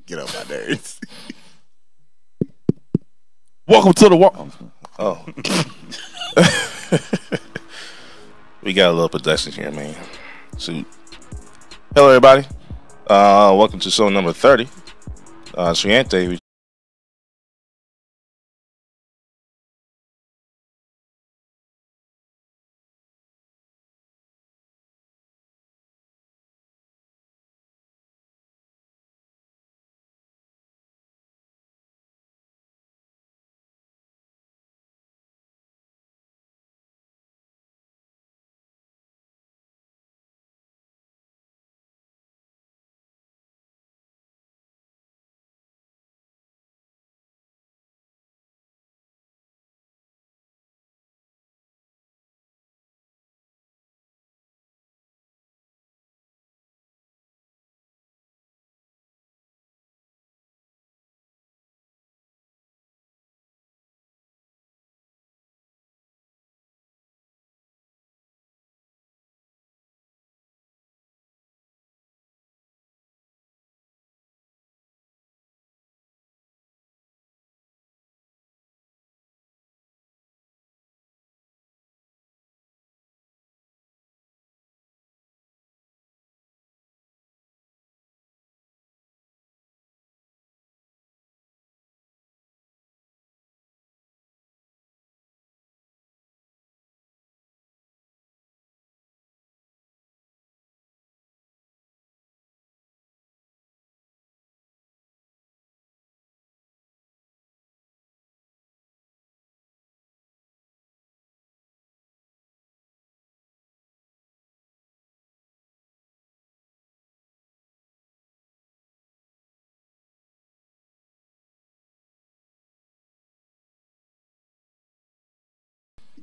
Get up my nerves. Welcome to the Walk Ons. Oh. We got a little production here, man. Shoot. Hello, everybody. Welcome to show number 30. Sriante.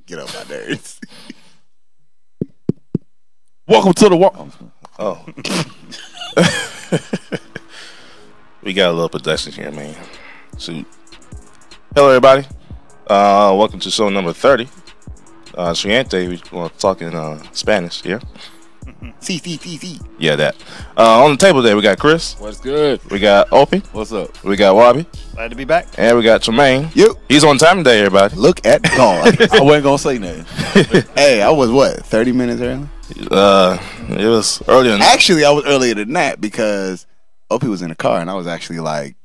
Get up my nerves. Welcome to the Walk Ons. Oh. We got a little production here, man. Shoot. Hello, everybody. Welcome to show number 30. Sriante, we're going to talk in Spanish here. See. Yeah, that. On the table there, we got Chris. What's good? We got Opie. What's up? We got Wabi. Glad to be back. And we got Tremaine. Yep. He's on time today, everybody. Look at God. I wasn't gonna say nothing. Hey, I was what, 30 minutes early? It was earlier than Actually, I was earlier than that because Opie was in the car and I was actually like,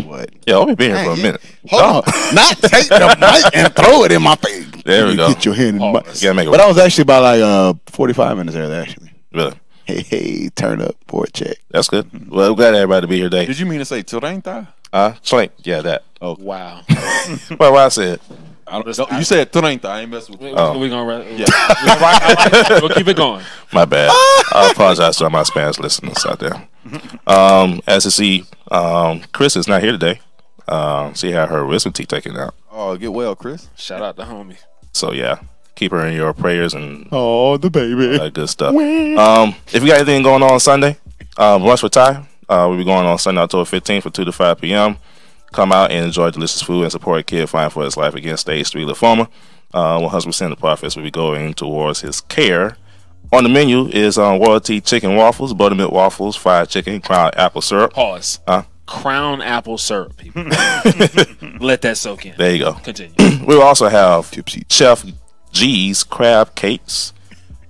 what? Yeah, Opie been here for a minute. Hold on. Not take the mic and throw it in my face. There we go. Get your hand in the mic. You gotta make it But I was actually about like 45 minutes early, actually. Really? Hey, turn up for a check. That's good. Well, I'm glad everybody to be here today. Did you mean to say Torrenta? Swank. Yeah, that. Oh, Wow. Well, what I said. no, you said Torrenta. I ain't messing with you. Oh. We're gonna Yeah. we'll keep it going. My bad. I apologize to all my Spanish listeners out there. As you see, Chris is not here today. She had her wisdom teeth taken out. Oh, get well, Chris. Shout out to homie. So, yeah. Keep her in your prayers and Oh, the baby. good stuff. If you got anything going on Sunday, Lunch with Ty, we'll be going on Sunday, October 15th from 2 to 5 p.m. Come out and enjoy delicious food and support a kid fighting for his life against stage 3 lymphoma. 100% of the profits will be going towards his care. On the menu is royalty chicken waffles, buttermilk waffles, fried chicken, crown apple syrup. Pause. Crown apple syrup, people. Let that soak in. There you go. Continue. We will also have Chef G's crab cakes.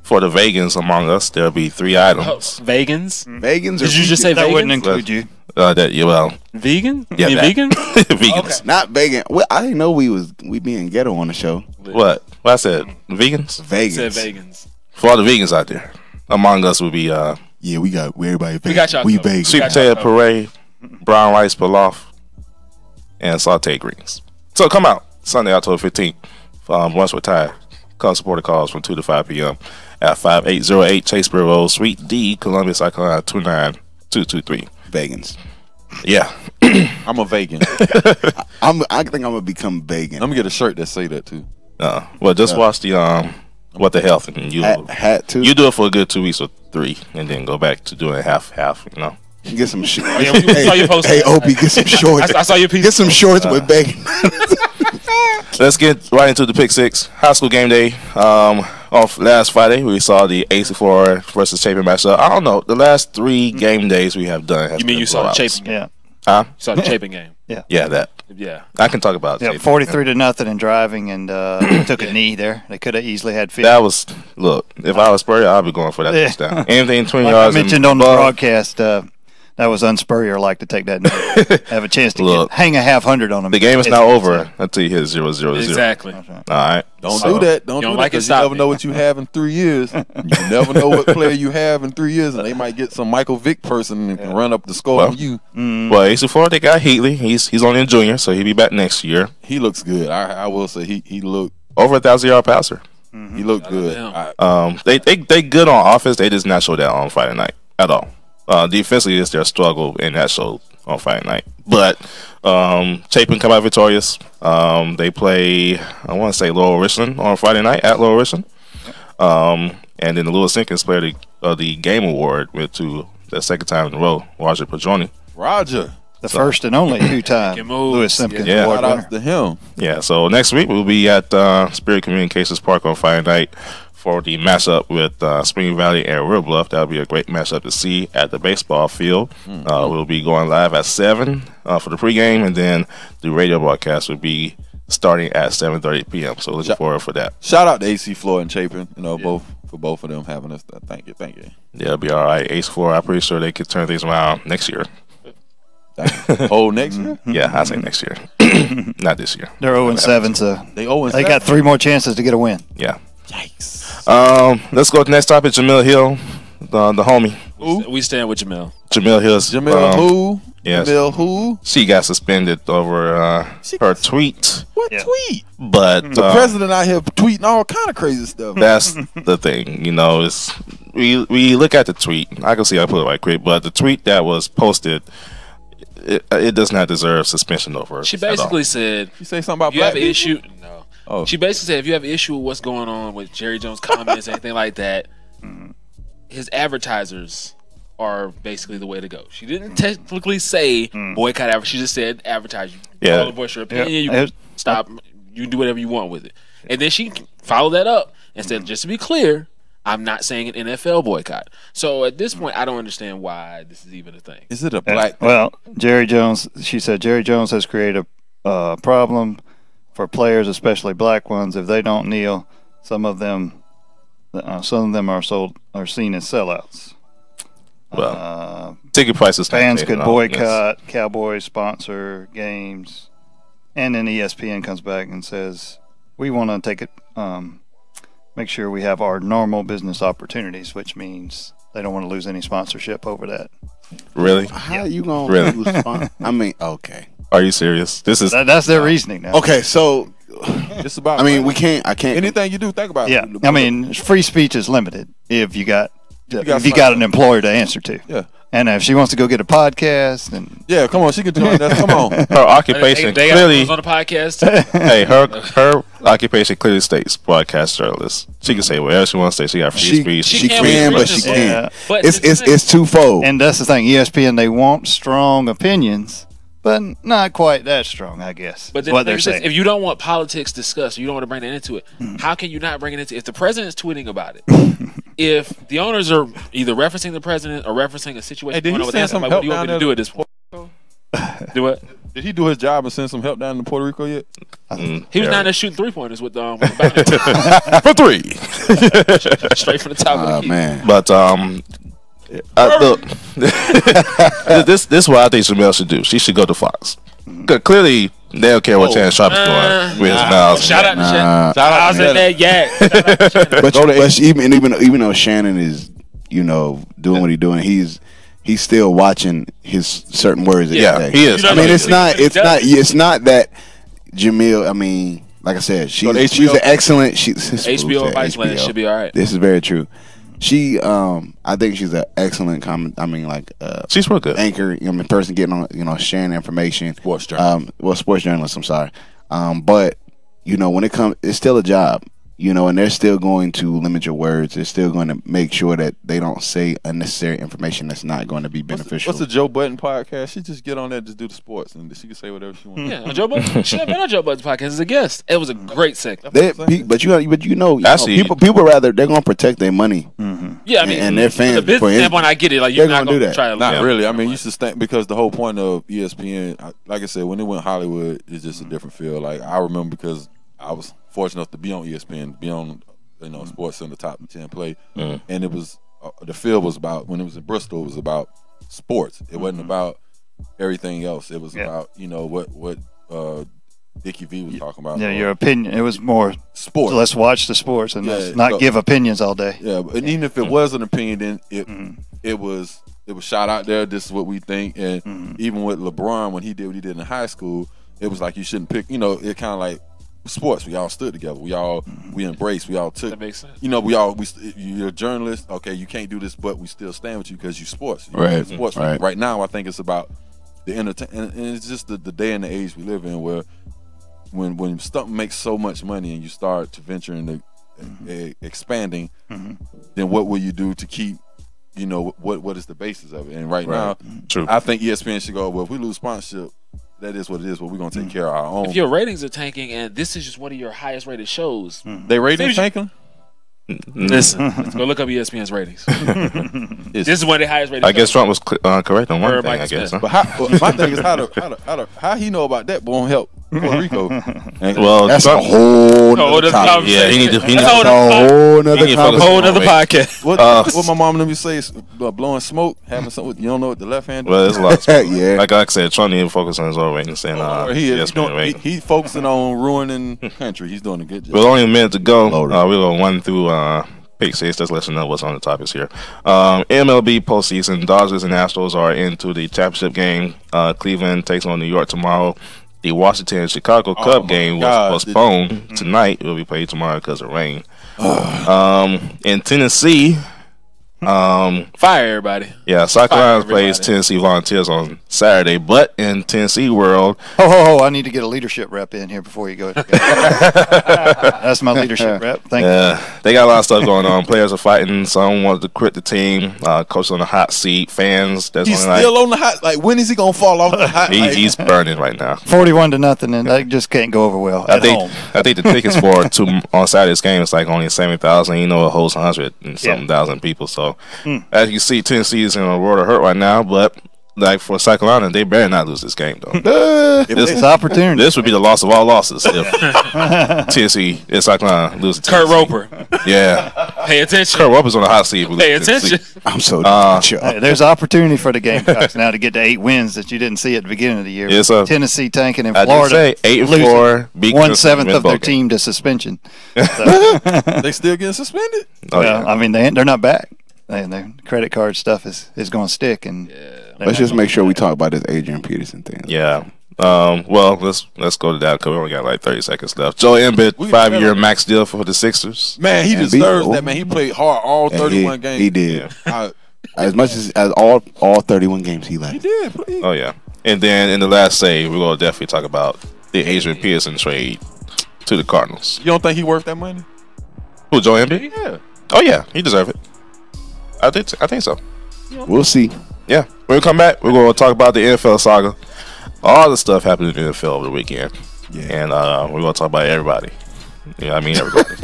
For the vegans among us, there'll be 3 items. Vegans? Vegans? Did you just say That vegans? wouldn't include you. Vegan? Yeah, you mean that. vegan? Vegans. Okay. Not vegan. Well, I didn't know we being ghetto on the show. What I said? Vegans? Vegans. Said vegans. For all the vegans out there, among us will be Yeah, we everybody vegan. We got y'all We covered. vegan. sweet Got potato y'all puree, brown rice pilaf, and sauteed greens. So come out Sunday, October 15th. Lunch with Ty. Come support the cause from 2 to 5 p.m. at 5808 Chaseboro Road, Suite D, Columbia, South Carolina 29223. Vegans. Yeah. I'm a vegan. I think I'm gonna become vegan. I'm gonna get a shirt that say that too. Well, just watch the What the Health, and you Hat too. you do it for a good 2 weeks or 3, and then go back to doing half. You know. Get some shit. Yeah, we saw your post. Hey, Opie, get some shorts. I saw your piece. Get some shorts with bacon. Let's get right into the pick 6 high school game day. Off last Friday, we saw the AC4 versus Chapin matchup. I don't know, the last 3 game days we have done. You mean you saw Chapin? Yeah. Saw the Chapin game. Yeah, that. Yeah. I can talk about Yeah, it. 43-0 in driving, and took a knee there. They could have easily had 50. That was, look, if I was Spurrier, I'd be going for that touchdown. Anything 20 Like yards. I mentioned on the broadcast, that was unspurrier-like to take that knee. Have a chance to hang a .500 on them. The game is not over until you hit 0-0-0. Exactly. All right. Don't do that. Don't do that. like it, Because you never know what you have in 3 years. You never know what player you have in 3 years, and they might get some Michael Vick person and can run up the score on you. Well, AC4, they got Heatley. He's only a junior, so he'll be back next year. He looks good. I will say he looked Over 1,000-yard passer. he looked good. They good on offense. They just not show that on Friday night at all. Defensively, is their struggle, and that showed on Friday night. But Chapin come out victorious. They play, I want to say, Laurel Richland on Friday night at Laurel Richland. And then the Lewis Simpkins player the game award went to the second time in a row, Roger Padroni. Roger. The first and only two-time Lewis Simpkins Award Shout winner. out to him. Yeah, so next week we'll be at Spirit Communications Park on Friday night for the matchup with Spring Valley and Real Bluff. That'll be a great matchup to see at the baseball field. We'll be going live at 7 for the pregame, and then the radio broadcast will be starting at 7:30 p.m. So looking forward for that. Shout out to AC Floyd and Chapin. Both of them having us. Thank you. Yeah, it'll be all right. Ace-4, I'm pretty sure they could turn things around next year. Next year? Yeah, I say next year. Not this year. They're 0-7, so They got 3 more chances to get a win. Yeah. Yikes. Let's go to the next topic. Jemele Hill, the homie. We stand with Jemele. Jemele Hill's. Jemele who? Yes. Jemele who? She got suspended over her tweet. What tweet? But The president out here tweeting all kind of crazy stuff. that's the thing. You know, is we look at the tweet. I can see I put it right quick, but the tweet that was posted, it does not deserve suspension over. She basically said, You say something about you black have an people? issue. No. Oh. She basically said, if you have an issue with what's going on with Jerry Jones' comments, anything like that, his advertisers are basically the way to go. She didn't technically say boycott advertising. She just said advertise. Yeah. Call to voice your opinion. You can stop. You can do whatever you want with it. And then she followed that up and said, just to be clear, I'm not saying an NFL boycott. So at this point, I don't understand why this is even a thing. Is it a black? Well, Jerry Jones, she said Jerry Jones has created a problem for players, especially black ones. If they don't kneel, some of them are seen as sellouts. Well, ticket prices. Fans could boycott Cowboys sponsor games, and then ESPN comes back and says we want to take it, make sure we have our normal business opportunities, which means they don't want to lose any sponsorship over that. Really? How are you gonna Really? respond? I mean, okay. Are you serious? This is That's their reasoning now. Okay, so It's about. I mean, I can't. anything you do, think about. Yeah, it. I mean, free speech is limited if you got got an employer to answer to. Yeah. And if she wants to go get a podcast, and Yeah, come on, she can join us. Come on. her occupation They got clearly. those on the podcast. too. Hey, her occupation clearly states broadcast journalist. She can say whatever she wants to say. She got free speech. She can't can, be but she religious. can't. But It's twofold. and that's the thing, ESPN, they want strong opinions, but not quite that strong, I guess. But is then what the they're thing is, saying. if you don't want politics discussed, you don't want to bring that into it. How can you not bring it into? If the president's tweeting about it, if the owners are either referencing the president or referencing a situation Hey, did going he on with send that, some like, what do you help want me to down do there? at this point? Do what? Did he do his job and send some help down to Puerto Rico yet? He was down there shooting 3-pointers with the bounty. for 3. straight from the top of the Oh key. man. But look, this is what I think Jemele should do. She should go to Fox. 'Cause clearly, they don't care what Shannon Sharp is doing with his mouth. Shout out to Shannon. Nah. Shout I out was to in there, yeah. But even though Shannon is, doing what he's doing, he's still watching his certain words. Every Yeah, day. he is. I mean, it's He not that Jemele. I mean, like I said, she's HBO. an excellent. HBO of Iceland should be all right. This is very true. She, I think she's an excellent She's real good. anchor. Person getting on, sharing information. Sports journalist. Sports journalist. I'm sorry. But when it comes, it's still a job. And they're still going to limit your words. They're still going to make sure that they don't say unnecessary information that's not going to be beneficial. What's the Joe Budden podcast? She just get on there, just do the sports, and she can say whatever she wants. Yeah, on Joe Budden. She had been on Joe Budden's podcast as a guest. It was a great segment. But Actually- people they're going to protect their money. Yeah, Yeah, I mean, and their fans. the business standpoint, I get it. Like, they're you're not gonna do going to that. try to Not really. I mean, you should think because the whole point of ESPN, like I said, when it went Hollywood, it's just a different feel. Like I remember because I was fortunate enough to be on ESPN, be on Sports Center top 10 play, and it was the field was about when it was in Bristol, it was about sports. It wasn't about everything else. It was about what Dickie V was talking about. Yeah, your opinion. It was more sports. So let's watch the sports and not give opinions all day. Yeah, and even if it was an opinion, then it was shot out there. This is what we think. And even with LeBron, when he did what he did in high school, it was like you shouldn't pick. It kind of like sports. We all stood together. We all we embraced. We all took. That makes sense. You're a journalist. Okay, you can't do this, but we still stand with you because you sports. Right. Sports. Right. Right now, I think it's about the entertainment, and it's just the day and the age we live in where. When something makes so much money and you start to venture into expanding, then what will you do to keep, what is the basis of it? And right now, True. I think ESPN should go, well, if we lose sponsorship, that is what it is, but we're going to take care of our own. If your ratings are tanking and this is just one of your highest rated shows, They ratings tanking? listen, let's go look up ESPN's ratings. This is one of the highest rated I guess shows. Trump was correct on one Or thing. Mike I guess. Smith. Huh? But my thing is how he know about that won't help Puerto Rico. Well, That's a Trump, whole Oh, nother that's topic. yeah, he need to. That's That's a a whole nother He topic. focus- whole other Wait. podcast. What my mom and them say is blowing smoke, having something you don't know what the left hand. Well, there's a lot. Of stuff. Yeah. Like I said, Trump need to focus on his own ratings and He's focusing on ruining country. He's doing a good job. With only a minute to go, Loaded. we're going to run through pick six. Just let you know what's on the topics here. MLB postseason, Dodgers and Astros are into the championship game. Cleveland takes on New York tomorrow. The Washington and Chicago Cub game was postponed tonight. It will be played tomorrow because of rain. In Tennessee, Fire everybody. yeah, Cyclones plays Tennessee Volunteers on Saturday, but in Tennessee world, I need to get a leadership rep in here before you go. That's my leadership rep. Thank you. they got a lot of stuff going on. Players are fighting. Some want to quit the team. Coach on the hot seat. Fans, that's He's only still on the hot. Like when is he gonna fall off the hot? he's burning right now. 41-0, and that just can't go over well at home. I think the tickets for on Saturday's game is like only 70,000. It holds 100 and something thousand people. So as you see, Tennessee is in a world of hurt right now. But like for South Carolina, they better not lose this game though. It's opportunity. This would be the loss of all losses if Tennessee and South Carolina lose. To Kurt Tennessee. Roper. Yeah, Pay attention. Kurt Roper's on the hot seat. Pay attention. I'm so done. Hey, there's opportunity for the Gamecocks now to get to 8 wins that you didn't see at the beginning of the year. Yes, sir. Tennessee tanking in I did Florida. say 8-4, beat 1/7 of their Clemson, team to suspension. So, They still getting suspended. Oh, well, yeah. I mean, they're not back. Their credit card stuff is going to stick. And Let's just make sure we talk about this Adrian Peterson thing. Yeah. Well, let's go to that because we only got like 30 seconds left. Joe Embiid, 5-year max deal for the Sixers. Man, he And deserves beat- that. Man, he played hard all And 31 games. He did. I- As much as all 31 games he he left. did. Oh yeah. And then in the last save, we're gonna definitely talk about the Adrian Peterson trade to the Cardinals. You don't think he worth that money? Who, Joe Embiid? Yeah. Oh yeah, he deserves it. I think so. We'll see. Yeah. When we come back, we're gonna talk about the NFL saga. All the stuff happened in the NFL over the weekend. Yeah. And we're gonna talk about everybody. Yeah, I mean everybody.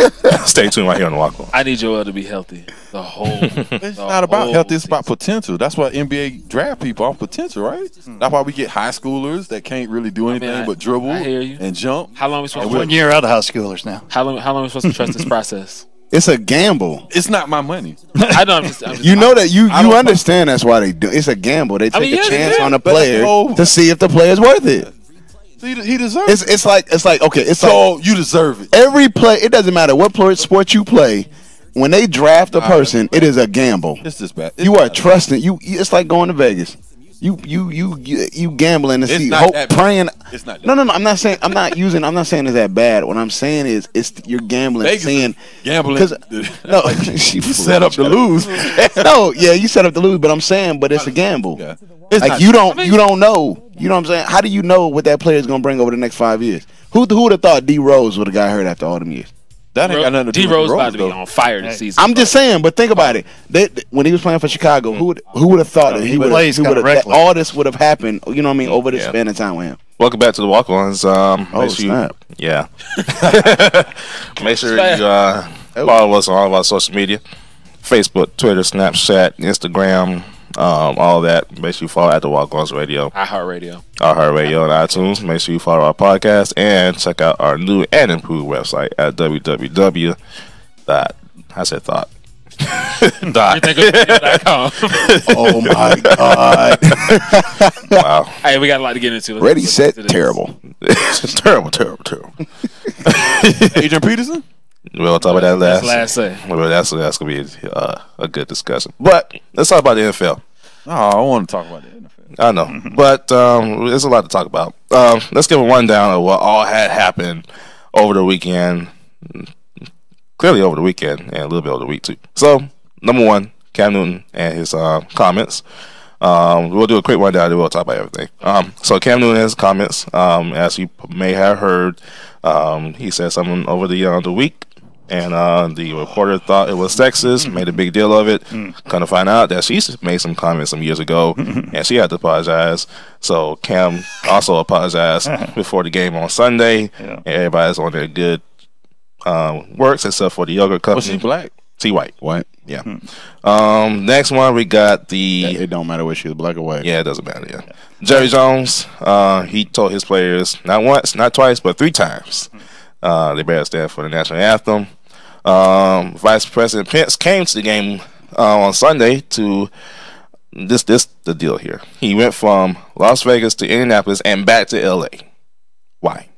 Stay tuned right here on the Walk On. I need Joel to be healthy. The whole. It's not about health. It's about potential. That's why NBA draft people off potential, right? That's why we get high schoolers that can't really do anything but dribble I hear you. and jump. How long are we supposed to 1 year out of high schoolers now. How long are we supposed to trust this process? It's a gamble. It's not my money. I know. I'm just You know that you don't- understand that's why they do. It's a gamble. They take mean, a yeah, chance yeah, on a but player oh. to see if the player's worth it. He deserves it. It's like okay. It's like So you deserve it. every play. It doesn't matter what sport you play. When they draft a person, it is a gamble. It's just bad. You are trusting. It's like going to Vegas. You gambling to It's see, not hope, that bad. praying. It's not that No. I'm not saying it's that bad. What I'm saying is, you're gambling, Vegas seeing gambling. 'cause- no, You set up to lose. no, yeah, you set up to lose. But I'm saying, but it's a gamble. Yeah. It's Like not- you don't know. You know what I'm saying? How do you know what that player is going to bring over the next 5 years? Who would have thought D Rose would have got hurt after all them years? That ain't got nothing to do D with Rose about to be though. on fire this season. I'm just saying, but think about it. When he was playing for Chicago, who would have thought that he plays kinda that reckless. all this would have happened? You know what I mean? Over this span of time with him. Welcome back to the Walk Ons. Make sure snap. Make sure you follow us on all of our social media. Facebook, Twitter, Snapchat, Instagram, all that. Make sure you follow at the Walk Ons Radio. iHeartRadio and iTunes. Make sure you follow our podcast and check out our new and improved website at www. I said thought. Freethinkers.com. Oh my God! Wow. Hey, we got a lot to get into. Ready, set, terrible. Terrible. Adrian Peterson. We'll talk about that That's last. the last say. Well, that's gonna be a good discussion. But let's talk about the NFL. Oh, I want to talk about the NFL. I know, but there's a lot to talk about. Let's give a rundown of what all had happened over the weekend. Clearly over the weekend and a little bit over the week too. So, number one, Cam Newton and his comments. We'll do a quick rundown and we'll talk about everything. So Cam Newton and his comments, as you may have heard, he said something over the week, and the reporter thought it was sexist, made a big deal of it. Kind of find out that she made some comments some years ago, and she had to apologize. So Cam also apologized before the game on Sunday, and everybody's on their good works except for the yogurt company. Was she black? T white. White. Yeah. Next one we got the. It don't matter whether she was black or white. Yeah, it doesn't matter. Yeah. Jerry Jones. He told his players not once, not twice, but 3 times they better stand for the national anthem. Vice President Pence came to the game on Sunday to this the deal here. He went from Las Vegas to Indianapolis and back to L.A. Why?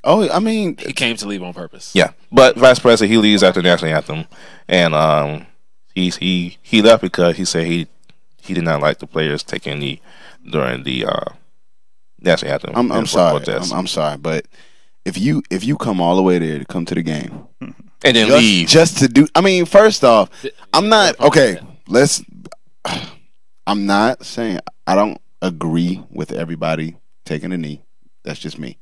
Oh, I mean, He came to leave on purpose. Yeah, but Vice President, he leaves after the national anthem, and he left because he said he did not like the players taking a knee during the national anthem. I'm sorry. I'm sorry, but if you come all the way there to come to the game and then leave just to do, I mean, first off, I'm not okay. I'm not saying I don't agree with everybody taking a knee. That's just me.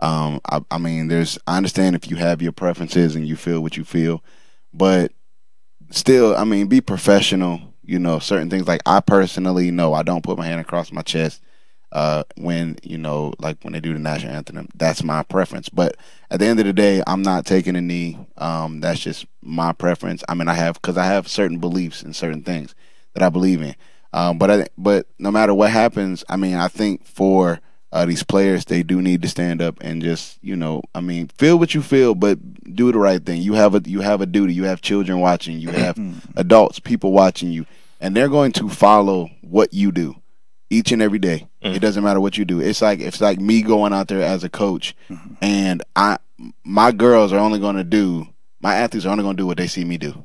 I mean, I understand if you have your preferences and you feel what you feel, but still, I mean, be professional. You know, certain things like I personally know I don't put my hand across my chest when like when they do the national anthem. That's my preference. But at the end of the day, I'm not taking a knee. That's just my preference. I mean, I have certain beliefs and certain things that I believe in. But no matter what happens, I mean, I think for these players, they do need to stand up and just, I mean, feel what you feel, but do the right thing. You have a duty. You have children watching. You have adults, people watching you, and they're going to follow what you do each and every day. It doesn't matter what you do. It's like me going out there as a coach, and my athletes are only going to do what they see me do.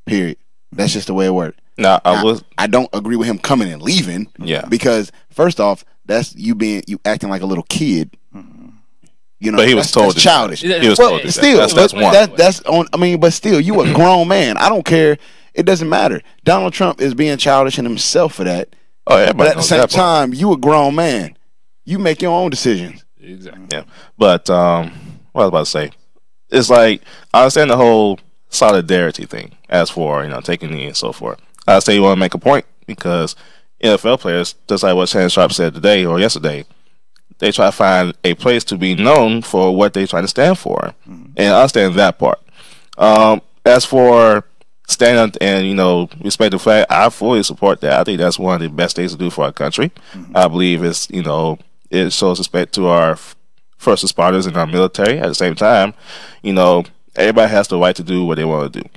Period. That's just the way it works. Now, I don't agree with him coming and leaving. Yeah. Because first off, that's you acting like a little kid. But he was told that's childish. He was told still, that's one. That's on. I mean, but still, you a grown man. I don't care. It doesn't matter. Donald Trump is being childish in himself for that. Oh, yeah, but at the same time, you a grown man. You make your own decisions. Exactly. Yeah. But what I was about to say, it's like I understand the whole solidarity thing as for taking the knee and so forth. I say you want to make a point because NFL players, just like what Shannon Sharp said today or yesterday, they try to find a place to be known for what they try to stand for, and I understand that part. As for stand up and respect the flag, I fully support that. I think that's one of the best things to do for our country. I believe it's it shows respect to our first responders and our military. At the same time, everybody has the right to do what they want to do.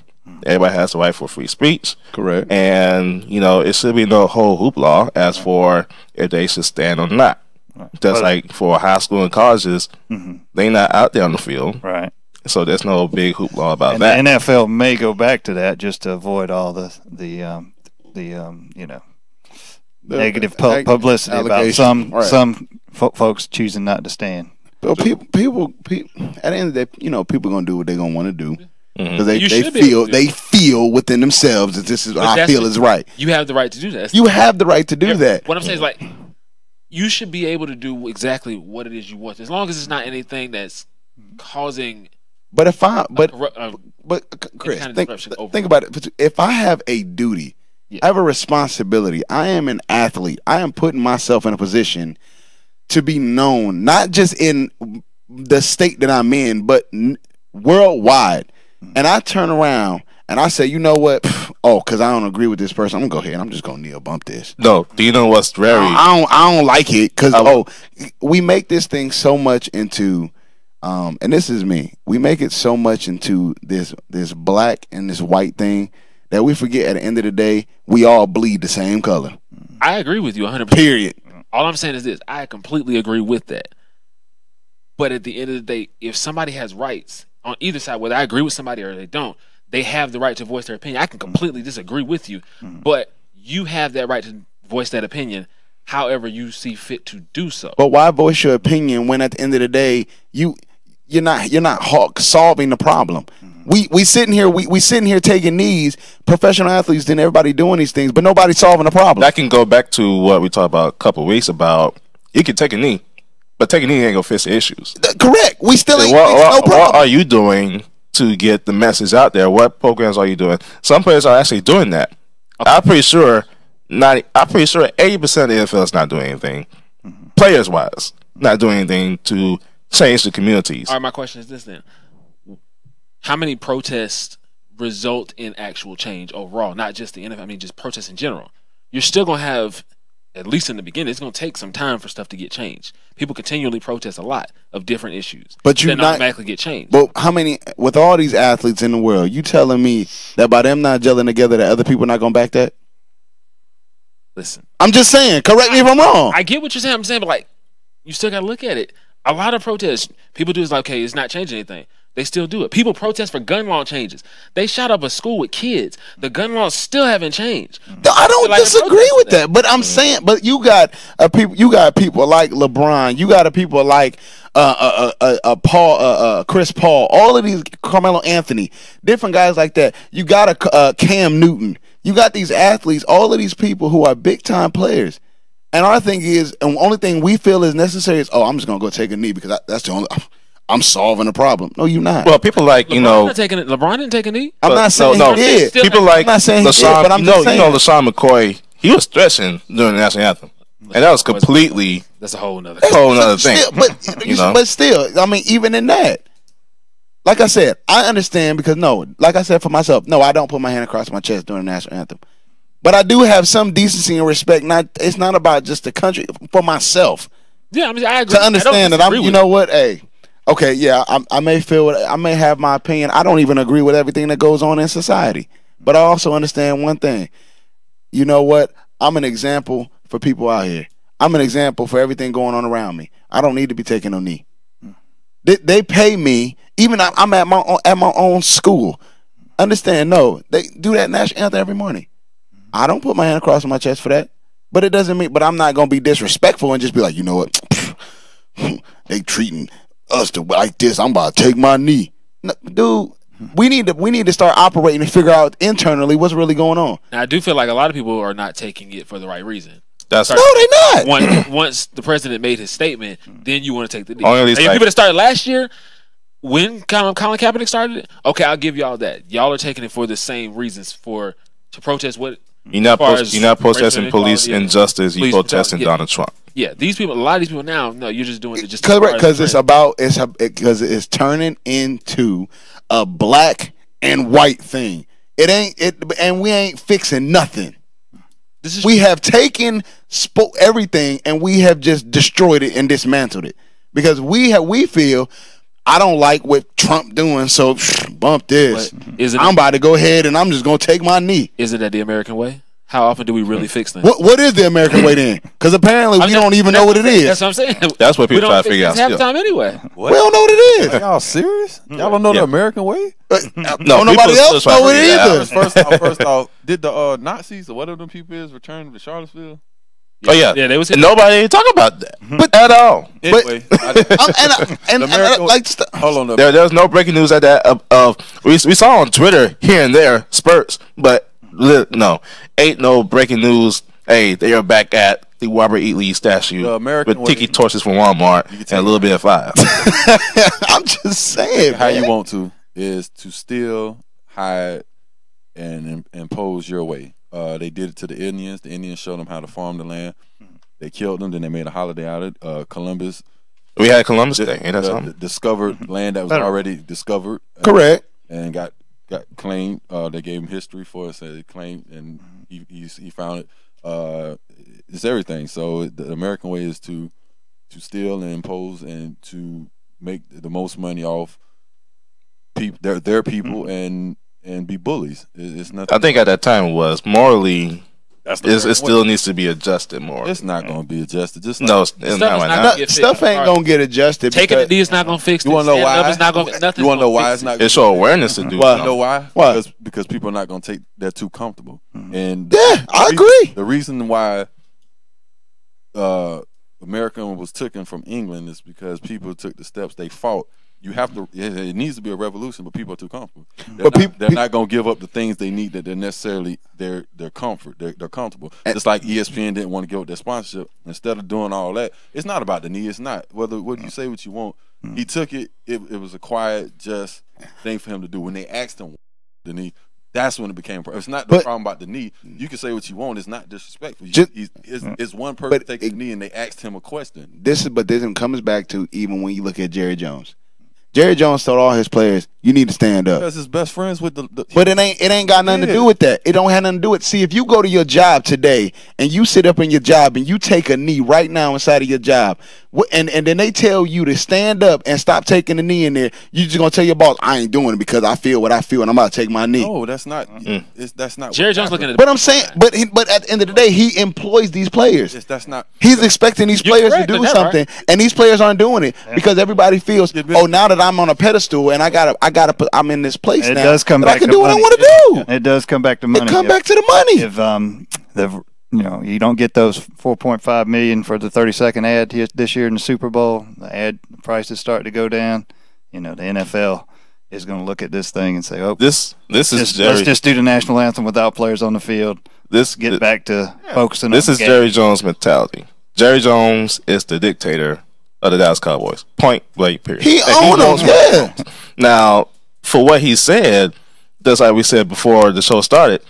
Everybody has the right for free speech. Correct. And, it should be no whole hoopla as for if they should stand or not. Just like for high school and colleges, they not out there on the field. Right. So there's no big hoopla about and that. The NFL may go back to that just to avoid all the negative publicity about some folks choosing not to stand. Well, people, at the end of the day, people gonna do what they're gonna want to do. Because they feel within themselves that this is what I feel is right. You have the right to do that. You have the right to do that. What I'm saying is like you should be able to do exactly what it is you want, as long as it's not anything that's causing. But Chris, kind of think about it. If I have a duty, I have a responsibility. I am an athlete. I am putting myself in a position to be known, not just in the state that I'm in, but worldwide. And I turn around and I say, you know what? Oh, because I don't agree with this person, I'm gonna go ahead and I'm just gonna kneel bump this. No, do you know what's very? I don't like it because we make this thing so much into, and this is me. We make it so much into this black and this white thing that we forget at the end of the day we all bleed the same color. I agree with you 100%. Period. All I'm saying is this: I completely agree with that. But at the end of the day, if somebody has rights on either side, whether I agree with somebody or they don't, they have the right to voice their opinion. I can completely disagree with you, but you have that right to voice that opinion however you see fit to do so. But why voice your opinion when at the end of the day you're not solving the problem? We sitting here taking knees, professional athletes, then everybody doing these things, but nobody's solving the problem. That can go back to what we talked about a couple of weeks about. You can take a knee, but taking a knee ain't gonna fix the issues. Correct. We still ain't fixed no problem. What are you doing to get the message out there? What programs are you doing? Some players are actually doing that. Okay. I'm pretty sure 80% of the NFL is not doing anything, players wise, not doing anything to change the communities. All right, my question is this then: how many protests result in actual change overall? Not just the NFL. I mean, just protests in general. You're still gonna have, at least in the beginning, it's gonna take some time for stuff to get changed. People continually protest a lot of different issues, but you not automatically get changed. But how many, with all these athletes in the world, you telling me that by them not gelling together, that other people are not gonna back that? Listen, I'm just saying. Correct me if I'm wrong. I get what you're saying. I'm saying, but like, you still gotta look at it. A lot of protests, people do is like, okay, it's not changing anything. They still do it. People protest for gun law changes. They shot up a school with kids. The gun laws still haven't changed. I don't disagree with that, but I'm saying, but you got people like LeBron. You got people like Chris Paul. All of these, Carmelo Anthony, different guys like that. You got a Cam Newton. You got these athletes. All of these people who are big time players. And our thing is, and the only thing we feel is necessary is, I'm just gonna go take a knee because that's the only. I'm solving a problem. No, you're not. Well, people like LeBron didn't take a knee. I'm not saying he did. People like I'm not saying he did, but I'm just saying. LaShawn McCoy, he was stretching during the national anthem, and that was completely. That's a whole nother thing. But still, I mean, even in that, like I said, I understand because like I said for myself, I don't put my hand across my chest during the national anthem. But I do have some decency and respect. It's not about just the country, for myself. Yeah, I mean, I agree. To understand that you know what, hey, okay, yeah, I may have my opinion. I don't even agree with everything that goes on in society. But I also understand one thing. You know what? I'm an example for people out here. I'm an example for everything going on around me. I don't need to be taking no knee. They pay me. Even I'm at my own school. Understand? No, they do that national anthem every morning. I don't put my hand across my chest for that. But it doesn't mean. But I'm not gonna be disrespectful and just be like, you know what? They treating us like this. I'm about to take my knee. No, dude, we need to start operating and figure out internally what's really going on. Now, I do feel like a lot of people are not taking it for the right reason. No, they're not. Once the president made his statement, then you want to take the knee. Only people that started last year, when Colin Kaepernick started it, okay, I'll give y'all that. Y'all are taking it for the same reasons to protest what. You're not protesting police injustice. You're protesting Donald Trump. Yeah, a lot of these people now, no, you're just doing it just correct because it's turning into a black and white thing. And we ain't fixing nothing. We have taken everything and we have just destroyed it and dismantled it because we feel. I don't like what Trump doing, so bump this. I'm about to go ahead and I'm just going to take my knee. Is it the American way? How often do we really fix things? What is the American way then? Because apparently we don't even know what it is. That's what I'm saying. That's what people try to figure out. Half the time anyway. What? We don't know what it is. Are y'all serious? Y'all don't know the American way? No, nobody else know it either. First off, did the Nazis or whatever them people is return to Charlottesville? Yeah. Oh yeah, they was. Nobody talk about that, but at all. Anyway, hold on. There's no breaking news at that. We saw on Twitter here and there spurts, but no, ain't no breaking news. Hey, they are back at the Robert E. Lee statue with tiki torches from Walmart and a little bit of fire. I'm just saying, how you want to is to still hide and impose your way. They did it to the Indians. The Indians showed them how to farm the land. They killed them. Then they made a holiday out of it. Columbus. We had Columbus Day. Ain't that something? Discovered land that was already discovered. Correct. And got got claimed. They gave him history for it. Said claimed, and he found it. It's everything. So the American way is to steal and impose and to make the most money off people, their people, and be bullies. It's nothing. I think at that time it was morally. It still needs to be adjusted more. It's not going to be adjusted. Just no, it's not right now. Stuff ain't going to get adjusted. Taking the knee is not going to fix it. You want to know why? It's not going. Nothing. You want to know why it's not? It's your awareness to do. You know why? What? Because people are not going to take that too comfortable. And I agree. The reason why America was taken from England is because people took the steps. They fought. You have to. It needs to be a revolution, but people are too comfortable. They're not going to give up the things they need that they're necessarily their comfort. They're comfortable. Just like ESPN didn't want to give up their sponsorship. Instead of doing all that, it's not about the knee. It's not whether you say what you want. He took it. It was a quiet, just thing for him to do. When they asked him the knee, that's when it became. It's not the problem about the knee. You can say what you want. It's not disrespectful. It's one person taking the knee, and they asked him a question. This comes back to even when you look at Jerry Jones. Jerry Jones told all his players, "You need to stand up." Because his best friends with the but it ain't got nothing to do with that. It don't have nothing to do with. See, if you go to your job today and you sit up in your job and you take a knee right now inside of your job, and then they tell you to stand up and stop taking the knee in there, you just gonna tell your boss, "I ain't doing it because I feel what I feel and I'm about to take my knee." No, that's not. That's not. Jerry Jones looking at. But I'm saying, but at the end of the day, he employs these players. That's not. He's expecting these players to do something, and these players aren't doing it because everybody feels, "Oh, now that I'm on a pedestal and I'm in this place now. Does come back I can to do what I money. want to do." It does come back to money. It come back to the money. If you don't get those $4.5 million for the 30-second ad this year in the Super Bowl, the ad prices start to go down. The NFL is going to look at this thing and say, "Oh, this is Jerry. Let's just do the national anthem without players on the field. Get back to focusing." This on is the game. Jerry Jones' mentality. Jerry Jones is the dictator of the Dallas Cowboys. Point blank. Period. He owns them. Yeah. Now, for what he said, just like we said before the show started,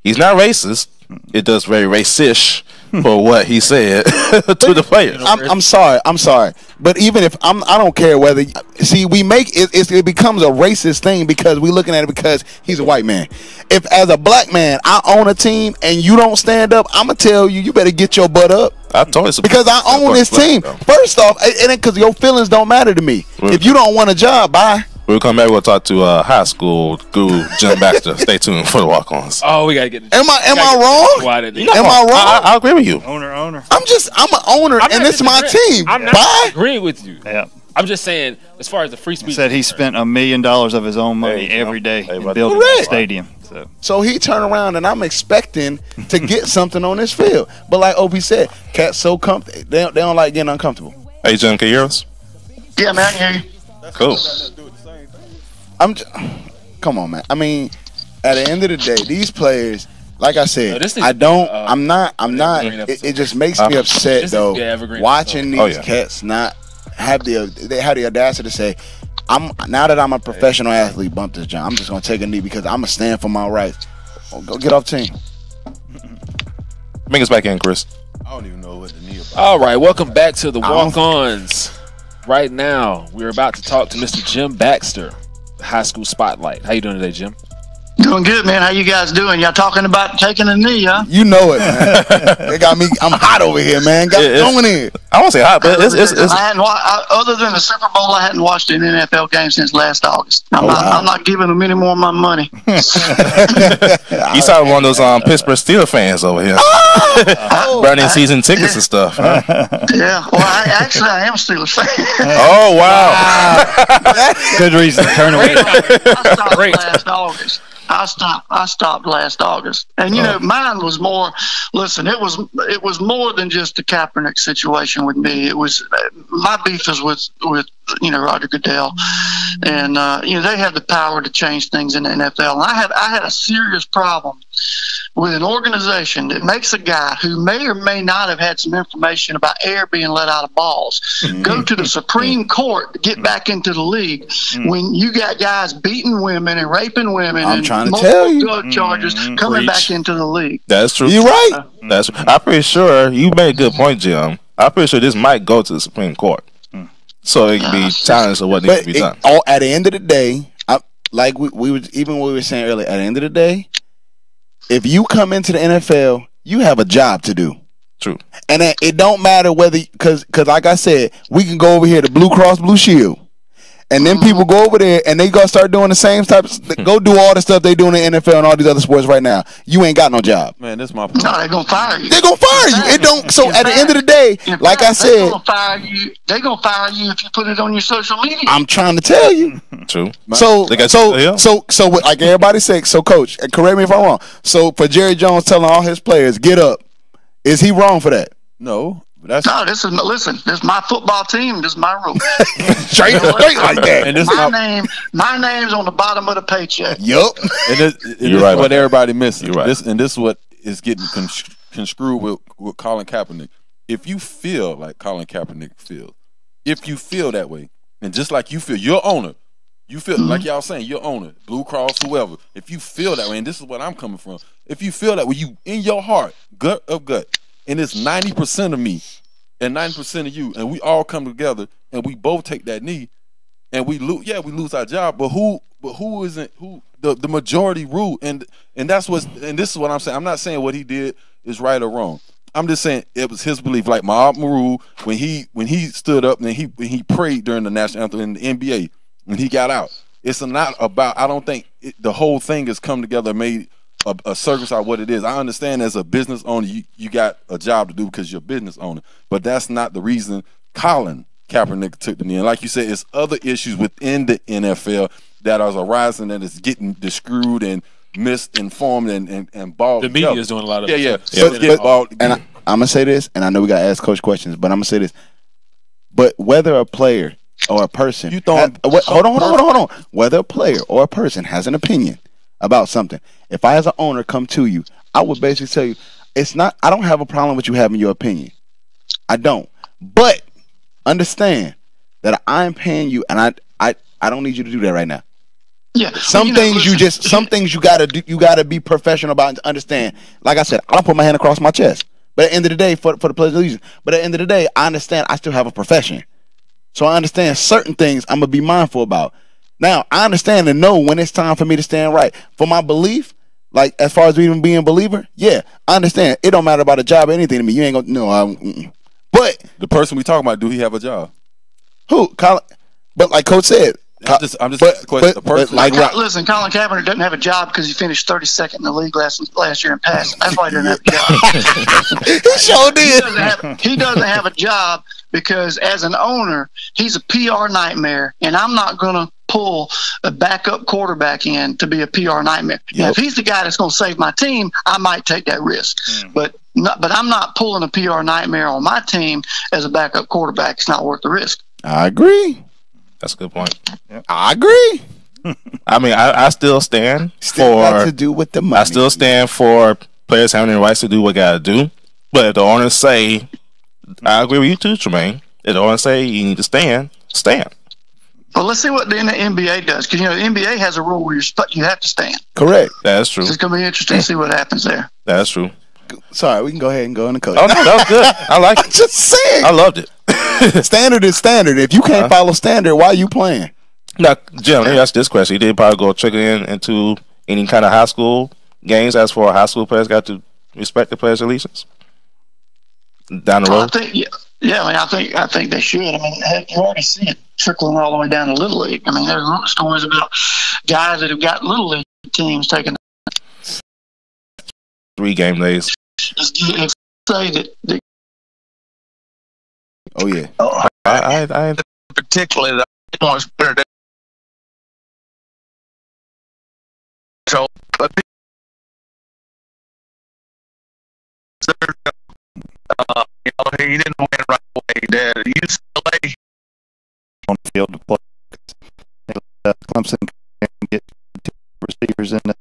he's not racist. It does very racish for what he said to the players. I'm sorry, but even if I don't care whether. See, we make it becomes a racist thing because we looking at it because he's a white man. If as a black man I own a team and you don't stand up, I'm gonna tell you better get your butt up. I told you because I own this team. First off, it ain't because your feelings don't matter to me. If you don't want a job, bye. We'll come back. We'll talk to high school guru Jim Baxter. Stay tuned for the Walk Ons. Oh, we gotta get. Am I wrong? Am I wrong? I agree with you. Owner. I'm an owner, and it's my team. I'm not agreeing with you. Yeah. I'm just saying, as far as the free speech, he said he spent $1 million of his own money every day in building the stadium. So he turned around, and I'm expecting to get something on this field. But like Opie said, cats so comfortable, they don't like getting uncomfortable. Hey, Jim, can you hear us? Yeah, man, I can hear you. Cool. Come on, man. I mean, at the end of the day, these players, like I said, I'm not. It just makes me upset though watching these cats not have they have the audacity to say, now that I'm a professional athlete, bump this jump. I'm just gonna take a knee because I'm gonna stand for my rights. Go get off team. Bring us back in, Chris. I don't even know what the knee about. All right, welcome back to the Walk Ons. Right now, we're about to talk to Mr. Jim Baxter, the High School Spotlight. How you doing today, Jim? Doing good, man. How you guys doing? Y'all talking about taking a knee, huh? You know it, man. They got me. I'm hot over here, man. Got going in. I won't say hot, but it's I hadn't other than the Super Bowl, I hadn't watched an NFL game since last August. I'm not giving them any more of my money. You saw one of those Pittsburgh Steelers fans over here, burning season tickets and stuff. Huh? Yeah. Well, I am a Steelers fan. Oh wow! Good reason to turn away. I stopped last August. I stopped last August, and mine was more. Listen, it was more than just the Kaepernick situation with me. It was my beef is with Roger Goodell, and they have the power to change things in the NFL. And I had a serious problem with an organization that makes a guy who may or may not have had some information about air being let out of balls go to the Supreme Court to get back into the league when you got guys beating women and raping women I'm and trying to tell you. drug charges coming back into the league. That's true. You're right. I'm pretty sure you made a good point, Jim. I'm pretty sure this might go to the Supreme Court, so it can be challenged of what needs to be done. At the end of the day, like we were even what we were saying earlier. At the end of the day, if you come into the NFL, you have a job to do. True. And it don't matter whether, because like I said, we can go over here to Blue Cross Blue Shield, and then people go over there and they gonna start doing the same type of, go do all the stuff they do in the NFL and all these other sports right now. You ain't got no job. Man, that's my point. No, they're gonna fire you. They're gonna fire you. It don't. So at the end of the day, like I said, they're gonna fire you if you put it on your social media. I'm trying to tell you. True. So like everybody said. So coach, correct me if I'm wrong. So for Jerry Jones telling all his players get up, is he wrong for that? No. This is my football team. This is my rule. straight like that. And my name's on the bottom of the paycheck. Yup. And this is what everybody misses. This is what is getting construed with Colin Kaepernick. If you feel like Colin Kaepernick feels, if you feel that way, and just like you feel, your owner, you feel like y'all saying, your owner, Blue Cross, whoever. If you feel that way, and this is what I'm coming from. If you feel that way, you in your heart, gut of gut. And it's 90% of me and 90% of you, and we all come together and we both take that knee, and we lose. Yeah, we lose our job, but who isn't who? The majority rule, and that's what. And this is what I'm saying. I'm not saying what he did is right or wrong. I'm just saying it was his belief. Like Mahmoud Maru, when he stood up and he prayed during the national anthem in the NBA when he got out. It's not about. I don't think the whole thing has come together and made a service out of what it is. I understand as a business owner, you got a job to do because you're a business owner, but that's not the reason Colin Kaepernick took the knee. And like you said, it's other issues within the NFL that are arising and it's getting screwed and misinformed and balled. The media is doing a lot of yeah. And I'm gonna say this, and I know we gotta ask Coach questions, but I'm gonna say this. But whether a player or a person, hold on. Whether a player or a person has an opinion about something, if I as an owner come to you, I would basically tell you, it's not. I don't have a problem with you having your opinion. I don't. But understand that I'm paying you, and I don't need you to do that right now. Yeah. Some things you gotta do. You gotta be professional about and understand. Like I said, I don't put my hand across my chest. But at the end of the day, for the pleasure of reason. But at the end of the day, I understand I still have a profession, so I understand certain things I'm gonna be mindful about. Now, I understand and know when it's time for me to stand right. For my belief, like as far as even being a believer, yeah, I understand. It don't matter about a job or anything to me. You ain't gonna no. But the person we talking about, do he have a job? Who? Colin? But like Coach said, I'm just the person. Listen, Colin Kaepernick doesn't have a job because he finished 32nd in the league last year in passing. That's why he doesn't have a job. He sure did. He doesn't have a job because as an owner, he's a PR nightmare, and I'm not going to pull a backup quarterback in to be a PR nightmare. Yep. Now, if he's the guy that's going to save my team, I might take that risk. But I'm not pulling a PR nightmare on my team as a backup quarterback. It's not worth the risk. I agree. That's a good point. Yep. I agree. I mean, I still stand got to do with the money. I still stand for players having the rights to do what they got to do. But if the owners say, I agree with you too, Tremaine. If the owners say you need to stand. Well, let's see what the NBA does, because the NBA has a rule where you have to stand. Correct. That's true. So it's going to be interesting to see what happens there. That's true. Sorry, we can go ahead and go in the coach. Oh no, that was good. I like it. Just saying. I loved it. Standard is standard. If you can't follow standard, why are you playing? Now, Jim, let me ask this question. You did probably go trigger into any kind of high school games as for high school players got to respect the players' allegiance down the road? I think they should. I mean, heck, you already see it trickling all the way down to Little League. I mean, there's stories about guys that have got Little League teams taking 3 game days. Just say that. Oh yeah. I particularly the ones better. So, but he didn't win right away. Dad, UCLA on the field to play. Clemson can get 2 receivers in the